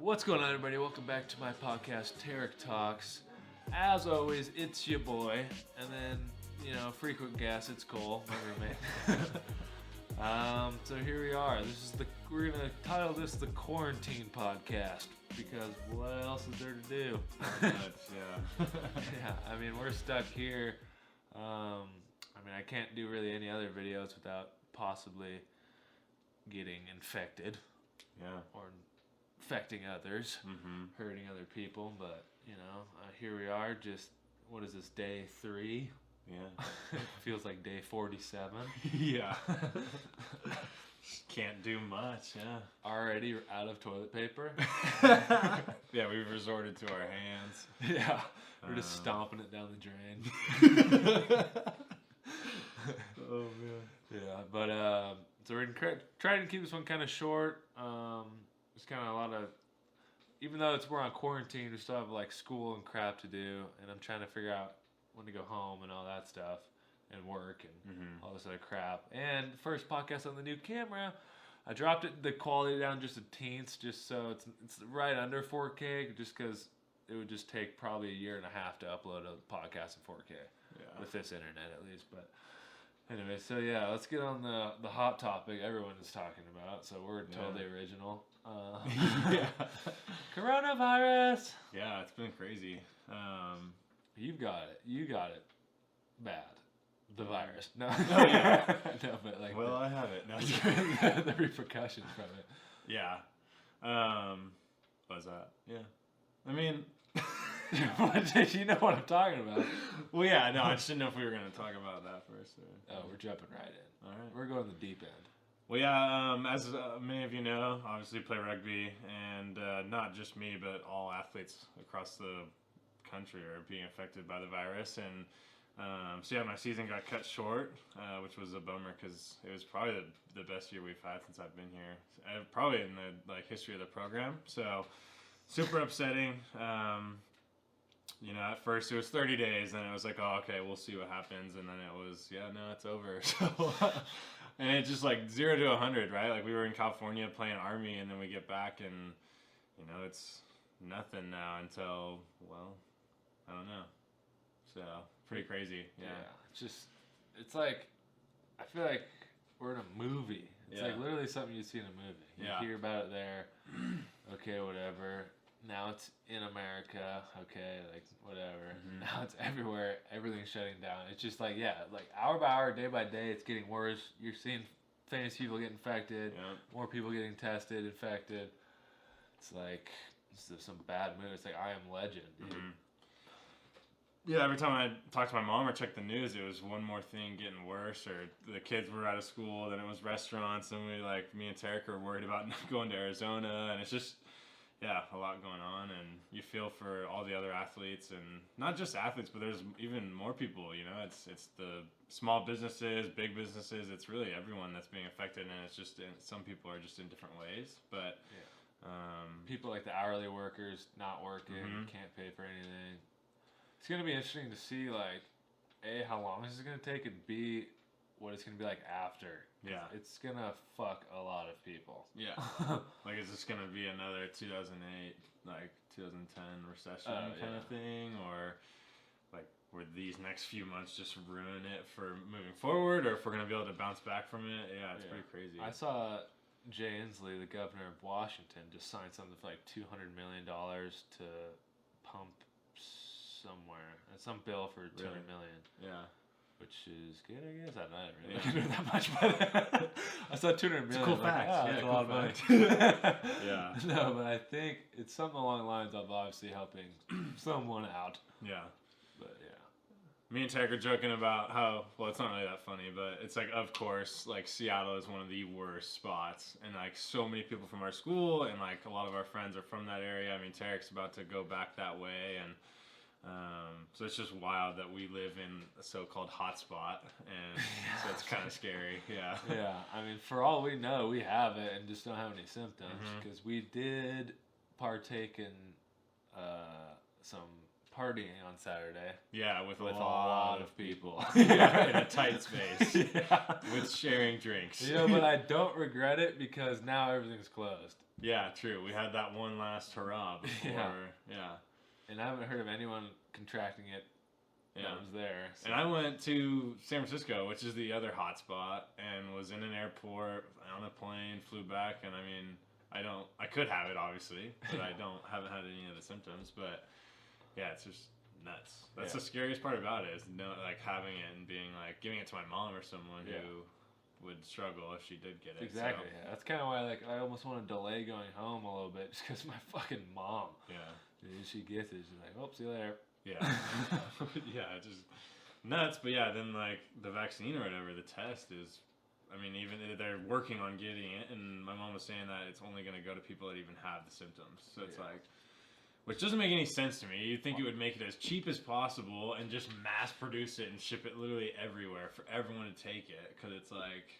What's going on, everybody? Welcome back to my podcast, Tarik Talks. As always, it's your boy, and then, frequent guest, it's Cole, my roommate. So here we are. We're gonna title this the Quarantine Podcast, because what else is there to do? Yeah, I mean, we're stuck here. I can't do really any other videos without possibly getting infected. Yeah. Or affecting others, hurting other people, but here we are. Just what is this, day 3? Yeah. It feels like day 47. Yeah. Can't do much. Yeah. Already out of toilet paper. Yeah, we've resorted to our hands. Yeah, we're just stomping it down the drain. Oh man. Yeah, but so we're trying to keep this one kind of short. It's kind of a lot of, even though we're on quarantine, we still have like school and crap to do, and I'm trying to figure out when to go home and all that stuff, and work and all this other crap. And the first podcast on the new camera, I dropped the quality down just a teens, just so it's right under 4K, just because it would just take probably a year and a half to upload a podcast in 4K with this internet at least. But anyway, so yeah, let's get on the hot topic everyone is talking about. So we're totally original. Yeah. Coronavirus. Yeah, it's been crazy. You've got it. You got it bad. The virus. No. Oh, yeah. No, but like. Well, I have it. No, the repercussions from it. Yeah. What's that? Yeah. I mean. You know what I'm talking about. Well, yeah. No, I just didn't know if we were going to talk about that first. Or... Oh, we're jumping right in. All right. We're going the deep end. Well, yeah, as many of you know, obviously play rugby, and not just me, but all athletes across the country are being affected by the virus. And so yeah, my season got cut short, which was a bummer because it was probably the best year we've had since I've been here, probably in the history of the program. So super upsetting. At first it was 30 days, and it was like, oh, okay, we'll see what happens, and then it was, yeah, no, it's over. So. And it's just like 0 to 100, right? Like we were in California playing Army, and then we get back, and it's nothing now until, well, I don't know. So pretty crazy. Yeah. It's like, I feel like we're in a movie. It's like literally something you see in a movie. You hear about it there. Okay, whatever. Now it's in America. Okay, like whatever. Now it's everywhere. Everything's shutting down. It's just like, hour by hour, day by day, it's getting worse. You're seeing famous people get infected. More people getting tested, infected. It's like some bad mood. It's like I Am Legend, dude. Yeah, every time I talked to my mom or checked the news, it was one more thing getting worse, or the kids were out of school, then it was restaurants, and me and Tarik were worried about going to Arizona, and it's just, a lot going on, and you feel for all the other athletes, and not just athletes, but there's even more people, it's the small businesses, big businesses, it's really everyone that's being affected, and it's just, some people are just in different ways, but... people like the hourly workers not working, can't pay for anything. It's going to be interesting to see, like, A, how long this is going to take, and B, what it's going to be like after. Yeah. It's going to fuck a lot of people. Yeah. Like, is this going to be another 2008, 2010 recession kind of thing? Or, were these next few months just ruin it for moving forward? Or if we're going to be able to bounce back from it? Yeah, it's pretty crazy. I saw Jay Inslee, the governor of Washington, just signed something for, $200 million to pump somewhere. Some bill for $200 million. Yeah. Which is good, I guess. I don't really know that much, but I saw $200 million. It's a cool fact. It's a lot of money. Yeah. No, but I think it's something along the lines of obviously helping someone out. Yeah. But yeah. Me and Tarik are joking about how, well, it's not really that funny, but it's like, of course, Seattle is one of the worst spots. And so many people from our school and a lot of our friends are from that area. I mean, Tarik's about to go back that way, and so it's just wild that we live in a so-called hotspot, and so it's kind of scary. Yeah. Yeah. I mean, for all we know, we have it and just don't have any symptoms, because we did partake in some partying on Saturday. Yeah, with a With lot of people. Yeah. In a tight space. Yeah. With sharing drinks. You know, but I don't regret it because now everything's closed. Yeah, true. We had that one last hurrah before. Yeah. And I haven't heard of anyone contracting it that was there. So. And I went to San Francisco, which is the other hot spot, and was in an airport, on a plane, flew back, and I mean, I could have it obviously, but I haven't had any of the symptoms, but yeah, it's just nuts. That's the scariest part about it, is like having it and being like, giving it to my mom or someone who would struggle if she did get it. Exactly. So. Yeah. That's kind of why I almost want to delay going home a little bit, just because my fucking mom. Yeah. Dude, she gets it. She's like, "Oh, see you later." Yeah. Yeah, just nuts. But yeah, then like the vaccine or whatever, the test is, I mean, even they're working on getting it, and my mom was saying that it's only going to go to people that even have the symptoms. So it's like, which doesn't make any sense to me. You'd think it would make it as cheap as possible and just mass produce it and ship it literally everywhere for everyone to take it. Because it's like,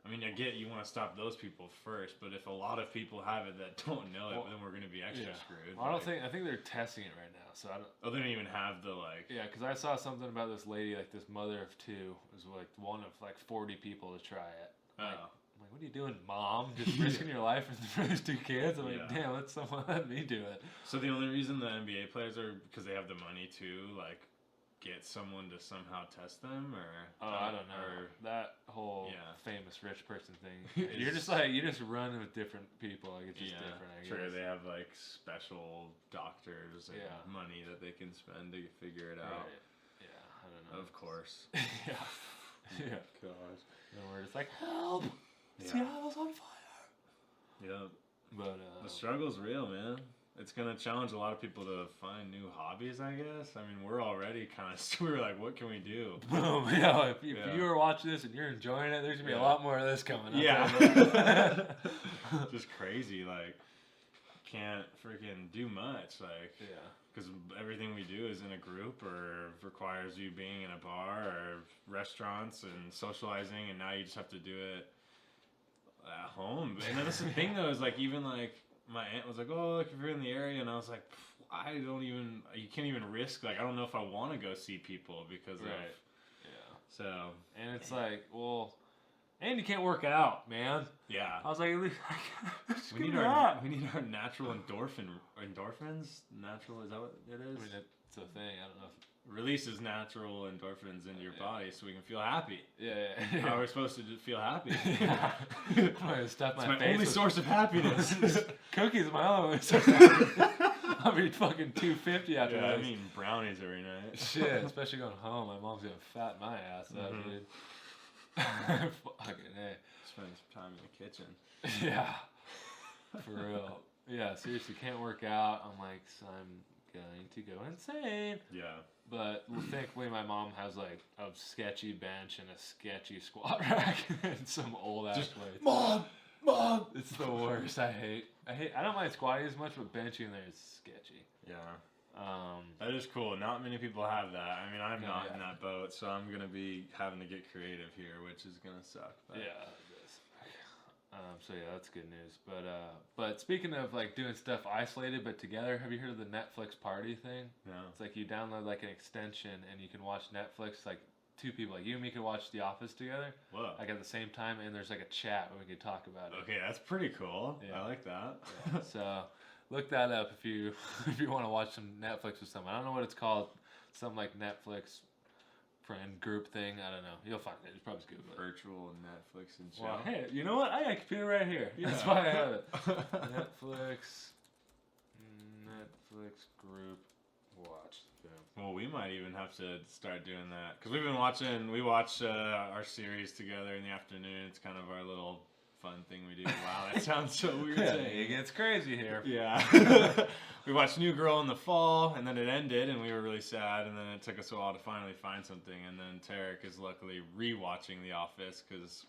I mean, I get you want to stop those people first, but if a lot of people have it that don't know it, then we're going to be extra screwed. Well, I think they're testing it right now, so I don't. Oh, they don't even have the like. Yeah, because I saw something about this lady, like this mother of two, was like one of like 40 people to try it. Like, I'm like, what are you doing, Mom? Just risking your life for those two kids? I'm like, damn, let someone let me do it. So the only reason the NBA players are because they have the money to like get someone to somehow test them, or I don't know, or that whole famous rich person thing. You just run with different people, like it's just different. I guess. Sure, they have like special doctors and money that they can spend to figure it out. Right. Yeah, I don't know. Of course. Yeah. Gosh. And we're just like, help! Seattle's on fire. Yeah. But the struggle's real, man. It's gonna challenge a lot of people to find new hobbies, I guess. I mean, we're already kind of. We were like, what can we do? Boom! If you were watching this and you're enjoying it, there's gonna be a lot more of this coming. Just crazy. Like, can't freaking do much. Like, because everything we do is in a group or requires you being in a bar or restaurants and socializing, and now you just have to do it at home. And then that's the thing, though, is like even like. My aunt was like, oh, look, if you're in the area, and I was like, you can't even risk, like, I don't know if I want to go see people because of, so. And it's like, well, and you can't work out, man. Yeah. I was like, we need our natural endorphins, natural, is that what it is? I mean, it's a thing, I don't know if releases natural endorphins into your body so we can feel happy. Yeah. How are we supposed to feel happy? I'm gonna stuff my face only source of happiness. Cookies are my only source of happiness. I'll be fucking 250 after that. I'm eating brownies every night. Shit, especially going home. My mom's gonna fat my ass up, dude. Fucking A. Spending some time in the kitchen. Yeah. For real. Yeah, seriously, can't work out. I'm like, so I'm going to go insane. Yeah. But thankfully my mom has like a sketchy bench and a sketchy squat rack and some old ass weights. Mom! It's the worst. I don't mind squatting as much, but benching in there is sketchy. Yeah. That is cool. Not many people have that. I mean, I'm not in that boat, so I'm gonna be having to get creative here, which is gonna suck. But. Yeah, it is. So yeah, that's good news. But speaking of like doing stuff isolated but together, have you heard of the Netflix party thing? No. It's like you download like an extension and you can watch Netflix, like two people, like you and me can watch The Office together. Whoa. Like at the same time, and there's like a chat where we can talk about it. Okay, that's pretty cool. Yeah. I like that. Yeah. So look that up if you want to watch some Netflix with someone. I don't know what it's called. Some like Netflix friend group thing. I don't know. You'll find it. It's probably Google it. Virtual Netflix and chill. Well, hey, you know what? I got a computer right here. Yeah. That's why I have it. Netflix group watch. Yeah. Well, we might even have to start doing that because we watch our series together in the afternoon. It's kind of our little fun thing we do. Wow, that sounds so weird. It gets crazy here. Yeah. We watched New Girl in the fall, and then it ended, and we were really sad, and then it took us a while to finally find something, and then Tarik is luckily re-watching The Office, because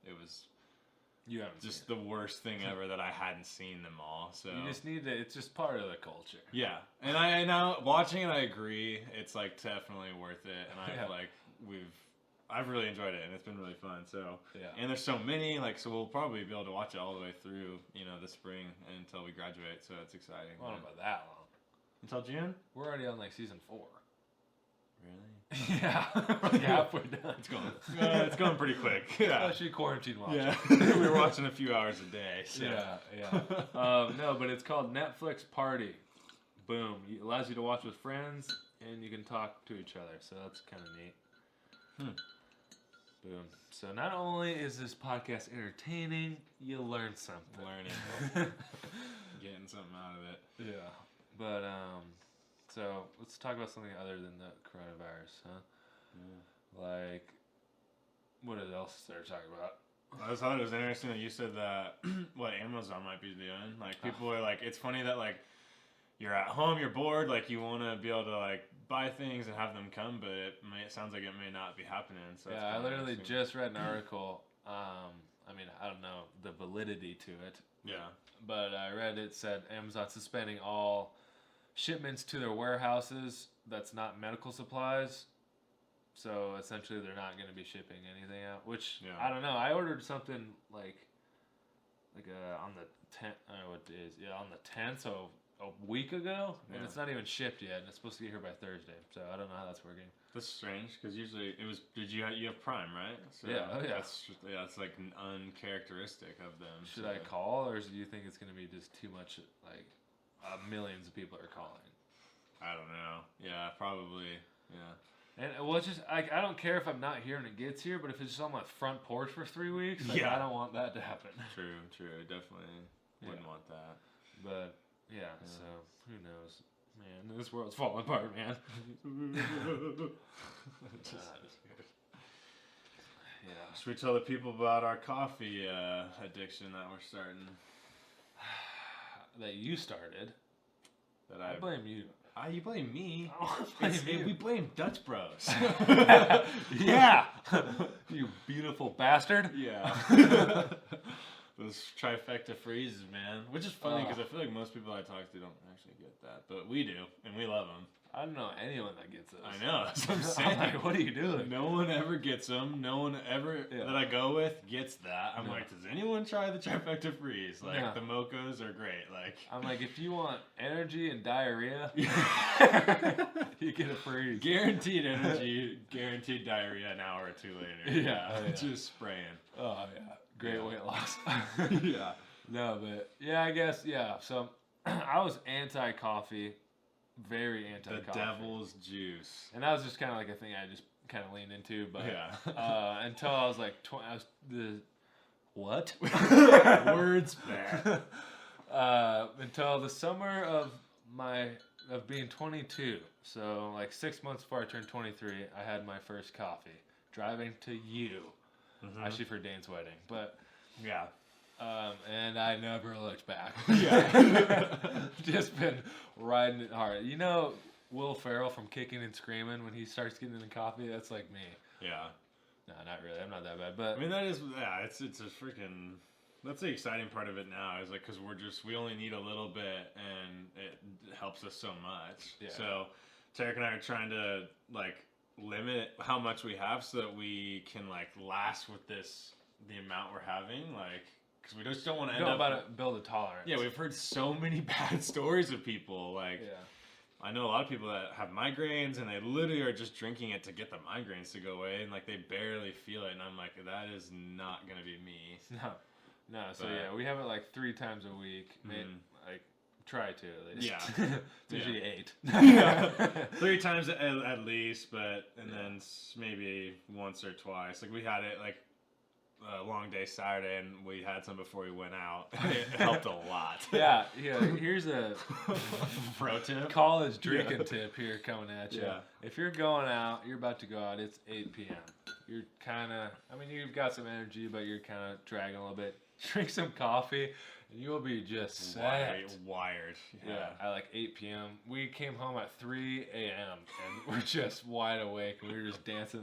it was just the worst thing ever that I hadn't seen them all, so... You just need to... It's just part of the culture. Yeah, and I now, watching it, I agree, it's, like, definitely worth it, and I've really enjoyed it, and it's been really fun, so... Yeah. And there's so many, like, so we'll probably be able to watch it all the way through, this spring until we graduate, so it's exciting. Well, not about that long. Until June? We're already on like season 4. Really? Yeah, we're like halfway done. It's going pretty quick. Yeah. Especially quarantine watching. Yeah. We were watching a few hours a day. So. Yeah. No, but it's called Netflix Party. Boom. It allows you to watch with friends, and you can talk to each other. So that's kind of neat. Boom. So not only is this podcast entertaining, you learn something. Learning. Getting something out of it. Yeah. But, so let's talk about something other than the coronavirus, huh? Yeah. Like, what else is there to talk about? I just thought it was interesting that you said that what Amazon might be doing. Like, people are like, it's funny that, like, you're at home, you're bored, like, you want to be able to, like, buy things and have them come, but it sounds like it may not be happening. So yeah, I literally just read an article. I mean, I don't know the validity to it. Yeah. But I read it said Amazon suspending all shipments to their warehouses that's not medical supplies. So essentially they're not going to be shipping anything out, which I don't know. I ordered something like on the 10th, what day is? Yeah, on the 10th, so a week ago, and it's not even shipped yet, and it's supposed to get here by Thursday. So I don't know how that's working. That's strange because usually it was. You have Prime, right? So yeah. That's like uncharacteristic of them. Should I call, or do you think it's going to be just too much? Like millions of people are calling. I don't know. Yeah, probably. Yeah. And well, it's just like I don't care if I'm not here and it gets here, but if it's just on my front porch for 3 weeks, like, I don't want that to happen. True. Definitely wouldn't want that. But yeah, so who knows? Man, this world's falling apart, man. Should we tell the people about our coffee addiction that we're starting? That you started. That I blame you. You blame me. We blame Dutch Bros. Yeah. You beautiful bastard. Yeah. Those trifecta freezes, man. Which is funny because I feel like most people I talk to don't actually get that. But we do, and we love them. I don't know anyone that gets those. I know. That's what I'm saying. I'm like, what are you doing? No one ever gets them. No one ever that I go with gets that. I'm like, does anyone try the trifecta freeze? Like, the mochas are great. Like, I'm like, if you want energy and diarrhea, you get a freeze. Guaranteed energy, guaranteed diarrhea an hour or two later. Yeah. Just spraying. Oh, yeah. Great weight loss. Yeah. No, but, I guess, So, I was anti-coffee. Very anti-coffee. The devil's juice. And that was just kind of like a thing I just kind of leaned into, but until I was like what? Words back. Until the summer of being 22. So like 6 months before I turned 23, I had my first coffee. Driving to you, actually for Dane's wedding, but yeah. And I never looked back. Yeah. Just been riding it hard. You know Will Ferrell from Kicking and Screaming, when he starts getting into coffee, that's like me. Yeah. No, not really. I'm not that bad. But I mean, that is, it's a freaking, that's the exciting part of it now, is like, because we only need a little bit, and it helps us so much. Yeah. So Tarik and I are trying to, like, limit how much we have so that we can, like, last with the amount we're having, like, because we just don't want to end up... build a tolerance. Yeah, we've heard so many bad stories of people. Like, I know a lot of people that have migraines, and they literally are just drinking it to get the migraines to go away, and, like, they barely feel it. And I'm like, that is not going to be me. No. So, we have it, like, 3 times a week. Like, try to, at least. Yeah. It's usually 8. Yeah. 3 times at least, and then maybe once or twice. Like, we had it, like, a long day Saturday, and we had some before we went out. It helped a lot. Yeah. Here's a pro tip, college drinking tip here coming at you. Yeah. If you're going out, you're about to go out. It's 8 p.m. You're kind of, you've got some energy, but you're kind of dragging a little bit. Drink some coffee, and you'll be just set. Wired. Yeah. At like 8 p.m. We came home at 3 a.m. and we're just wide awake. We were just dancing.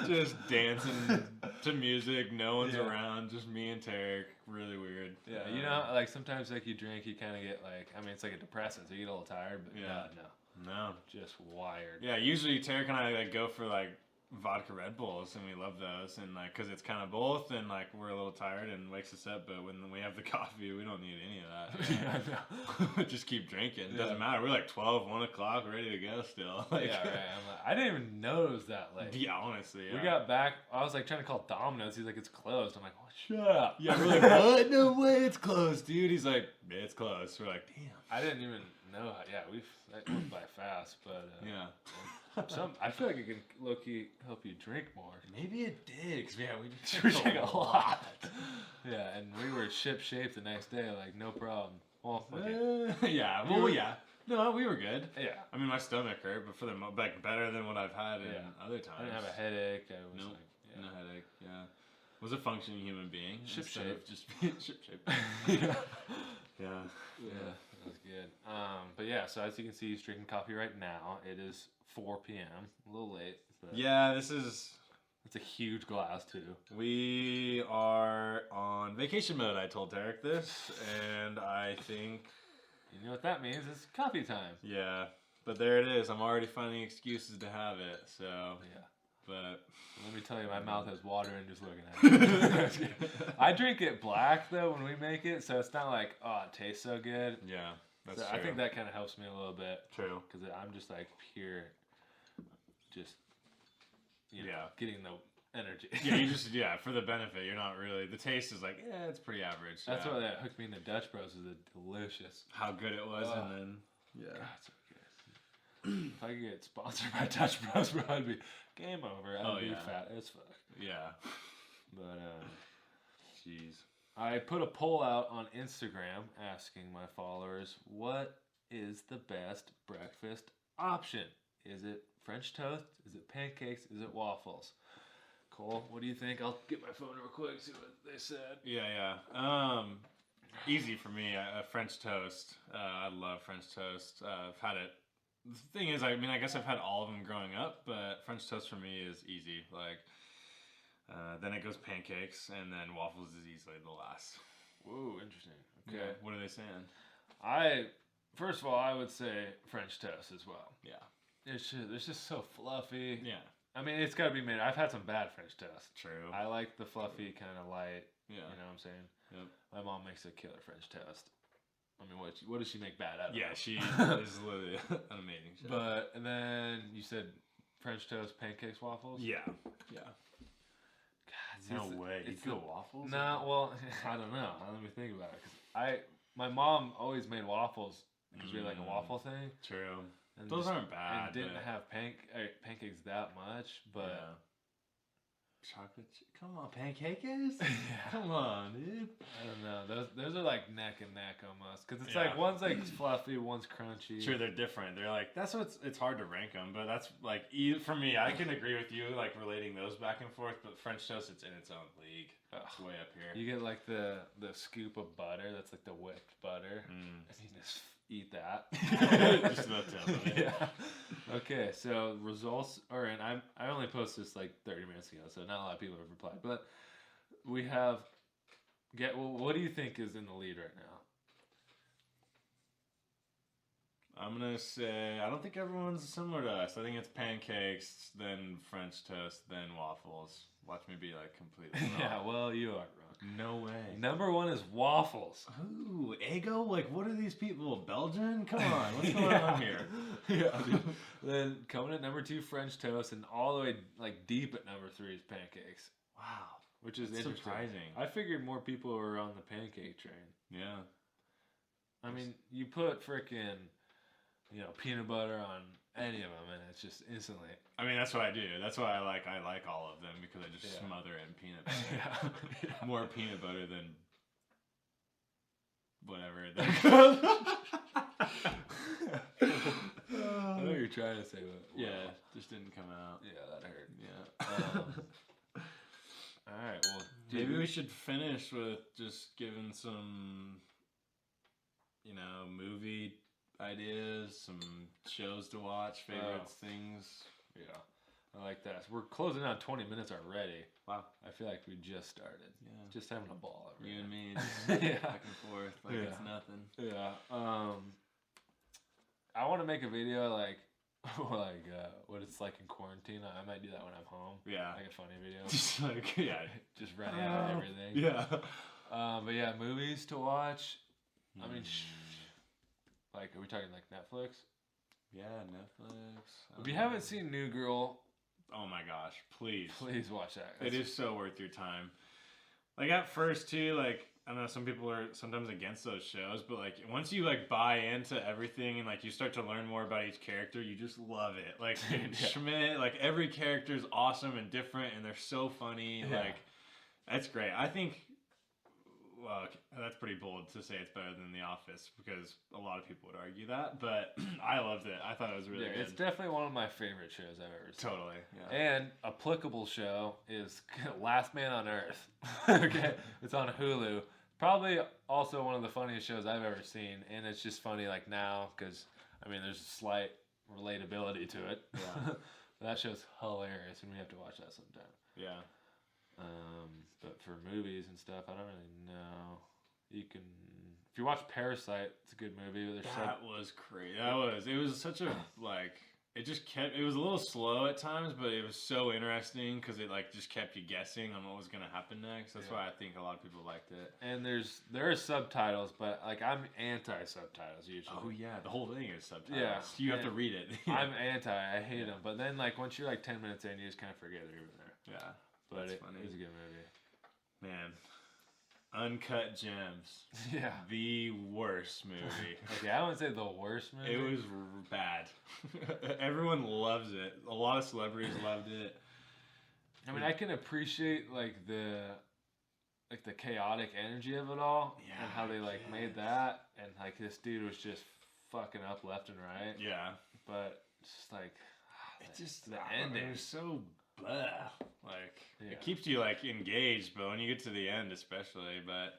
Just dancing to music. No one's around. Just me and Tarik. Really weird. Yeah. Like sometimes like you drink, you kind of get like, it's like a depressant, so you get a little tired. But no. Just wired. Yeah. Usually Tarik and I like go for like vodka Red Bulls, and we love those, and like because it's kind of both, and like we're a little tired and wakes us up, but when we have the coffee, we don't need any of Yeah, I know. Just keep drinking. Yeah. Doesn't matter. We're like 12, 1 o'clock, ready to go still. Like, Yeah, right. I didn't even know it was that late. Yeah, honestly. Yeah. We got back. I was like trying to call Domino's. He's like, it's closed. I'm like, oh, shut up. Yeah, we're like, what? No way, it's closed, dude. He's like, it's closed. We're like, damn. I didn't even know. Yeah, that went by fast, but Yeah. I feel like it can low key help you drink more. Maybe it did, because We drank a lot. Yeah, and we were ship shape the next day, like no problem. Well, okay. Yeah, well, yeah. No, we were good. Yeah. I mean, my stomach hurt, but for the like better than what I've had in other times. I didn't have a headache. I was Nope. like, No headache. Yeah. Was a functioning human being. Ship instead shape. of just ship shape. yeah. Yeah. That was good. But yeah, so as you can see, he's drinking coffee right now. It is 4 p.m. A little late. But Yeah, this is. it's a huge glass too. We are on vacation mode. I told Tarik this, and I think. You know what that means? It's coffee time. Yeah, but there it is. I'm already finding excuses to have it. So. Yeah. But. Let me tell you, my mouth has water and just looking at it. I drink it black though when we make it, so it's not like, oh, it tastes so good. Yeah, that's So true. I think that kind of helps me a little bit. True. Because I'm just like pure, just, you know, Yeah. getting the energy. Yeah, you just for the benefit. You're not really. The taste is like it's pretty average. That's yeah. what that hooked me into Dutch Bros. Is delicious. How good it was, Oh. and then God, so good. If I could get sponsored by Dutch Bros, bro, I'd be game over. I'd be fat as fuck. yeah. But Jeez. I put a poll out on Instagram asking my followers, what is the best breakfast option? Is it French toast? Is it pancakes? Is it waffles? Cole, what do you think? I'll get my phone real quick, see what they said. Yeah. Easy for me. French toast. I love French toast. I've had it. The thing is, I mean, I guess I've had all of them growing up, but French toast for me is easy. Like, then it goes pancakes, and then waffles is easily the last. Whoa, interesting. Okay. Yeah. What are they saying? First of all, I would say French toast as well. Yeah. It's just so fluffy. Yeah. I mean, it's got to be made. I've had some bad French toast. True. I like the fluffy kind of light. Yeah. You know what I'm saying? Yep. My mom makes a killer French toast. I mean, what does she make bad out of? Yeah, she is literally an amazing chef. But, and then you said French toast, pancakes, waffles? Yeah. God, No way. You it's feel waffles? Nah, well, I don't know. Let me think about it. 'Cause my mom always made waffles because we had like a waffle thing. True. And Those just- aren't bad. And didn't but- have pancakes that much, but Yeah. Chocolate. Come on, pancakes? yeah. Come on, dude. I don't know. Those are like neck and neck almost because it's Yeah. like one's like fluffy, one's crunchy. Sure, they're different. They're like that's what's. It's hard to rank them, but that's like for me. I can agree with you, like relating those back and forth. But French toast, it's in its own league. It's way up here. You get like the scoop of butter. That's like the whipped butter. Mm. And you just eat that. Just about to. Yeah. Okay, so results are in. I only posted this like 30 minutes ago, so not a lot of people have replied. But we have. What do you think is in the lead right now? I'm gonna say I don't think everyone's similar to us. I think it's pancakes, then French toast, then waffles. Watch me be like completely wrong. Yeah, well, you are wrong. No way. Number one is waffles. Ooh, Eggo? Like, what are these people? Belgian? Come on, what's going on here? Yeah, dude. Then coming at number two, French toast, and all the way like deep at number three is pancakes, Wow, which is that's interesting. surprising. I figured more people were on the pancake train. Yeah. I mean, you put frickin', peanut butter on any of them, and it's just instantly. I mean, that's what I do. That's why I like all of them because I just smother it in peanut butter. Yeah. More peanut butter than whatever. I know what you're trying to say, but Yeah, just didn't come out. yeah, that hurt. Yeah. All right, well, Maybe we should finish with just giving some, movie ideas, some shows to watch, favorites, things. Yeah, I like that. So we're closing out 20 minutes already. Wow. I feel like we just started. Yeah. Just having a ball over You here. and me, just Yeah. back and forth like Yeah. it's nothing. Yeah. I want to make a video like what it's like in quarantine. I might do that when I'm home. Yeah. Like a funny video. Just like, yeah. Just running out of everything. Yeah. But yeah, movies to watch. I mean, like, are we talking like Netflix? Yeah, Netflix. If you haven't seen New Girl, oh my gosh, please watch that. It is so worth your time. Like at first too, like I don't know, some people are sometimes against those shows, but like once you like buy into everything and like you start to learn more about each character, you just love it. Like Schmidt, like every character is awesome and different, and they're so funny. Yeah. Like that's great. I think. Well, that's pretty bold to say it's better than The Office because a lot of people would argue that, but I loved it. I thought it was really good. It's definitely one of my favorite shows I've ever seen. Totally. Yeah. And applicable show is Last Man on Earth. Okay, it's on Hulu. Probably also one of the funniest shows I've ever seen, and it's just funny like now because I mean there's a slight relatability to it. Yeah. That show's hilarious, and we have to watch that sometime. Yeah. But for movies and stuff, I don't really know. You can, if you watch Parasite, it's a good movie. That was crazy. It was such a, like, it was a little slow at times, but it was so interesting because it, like, just kept you guessing on what was going to happen next. That's why I think a lot of people liked it. And there are subtitles, but, like, I'm anti-subtitles usually. Oh, yeah. The whole thing is subtitles. Yeah. You have to read it. I'm anti. I hate them. But then, like, once you're, like, 10 minutes in, you just kind of forget they're even there. Yeah. But it was a good movie. Man, Uncut Gems. Yeah. The worst movie. Okay, I wouldn't say the worst movie. It was bad. Everyone loves it. A lot of celebrities loved it. I mean, I can appreciate like the chaotic energy of it all, and how they like made that, and like this dude was just fucking up left and right. Yeah. But just like it's just the ending. It was so blah. Like it keeps you like engaged, but when you get to the end, especially. But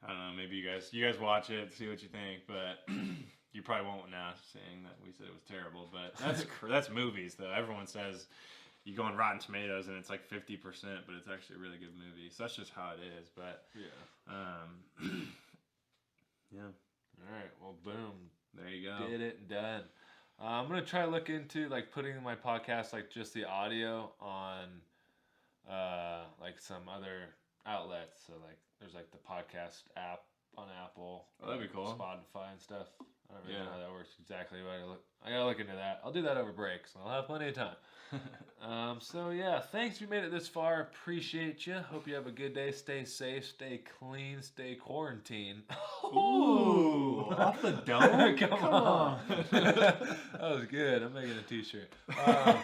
I don't know. Maybe you guys watch it, see what you think. But you probably won't now, saying that we said it was terrible. But that's movies though. Everyone says you go on Rotten Tomatoes and it's like 50%, but it's actually a really good movie. So that's just how it is. But yeah. All right. Well, boom. There you go. Did it and done. I'm gonna try to look into like putting my podcast, like just the audio, on like some other outlets. So like there's like the podcast app on Apple. Oh, that'd be cool. Spotify and stuff. I don't really know how that works exactly, but I gotta look into that. I'll do that over break, so I'll have plenty of time. So yeah, thanks if you made it this far. Appreciate you. Hope you have a good day. Stay safe, stay clean, stay quarantined. Ooh, off the dome? Come on. That was good. I'm making a t-shirt. All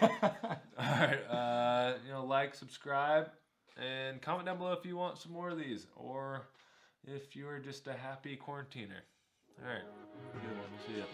right. Like, subscribe, and comment down below if you want some more of these, or if you're just a happy quarantiner. All right. Good one. We'll see ya.